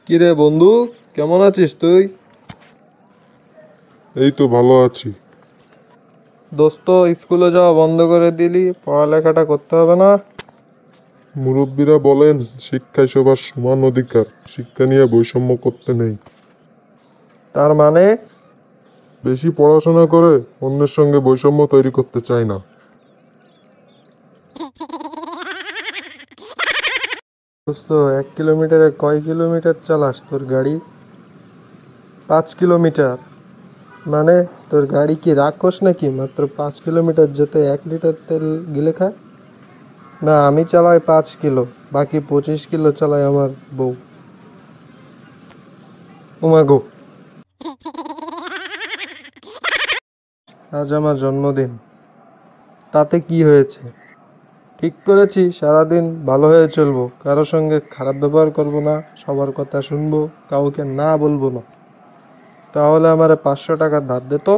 কিরে বন্ধু, কেমন আছিস তুই? এই তো ভালো আছি। দোস্ত, স্কুলে যাওয়া বন্ধ করে দিলি, পড়ালেখাটা করতে হবে না? মুরব্বীরা বলেন শিক্ষাই সবার সমান অধিকার, শিক্ষা নিয়ে বৈষম্য করতে নেই। তার মানে? বেশি পড়াশোনা করে অন্যের সঙ্গে বৈষম্য তৈরি করতে চাই না। দোস্ত, 1 কিলোমিটারে কয় কিলোমিটার চালাস তোর গাড়ি? 5 কিলোমিটার? মানে তোর গাড়ি কি রাক্ষস নাকি মাত্র 5 কিলোমিটার যেতে 1 লিটার তেল গিলে খায়? না, আমি চালাই 5 কিলো, বাকি 25 কিলো চালাই আমার বউ। উমাগো, আজ আমার জন্মদিন, তাতে কি হয়েছে? ঠিক করেছি সারাদিন ভালো হয়ে চলবো, কারো সঙ্গে খারাপ ব্যবহার করব না, সবার কথা শুনবো, কাউকে না বলবো না। তাহলে আমার 500 টাকা ধার দে তো।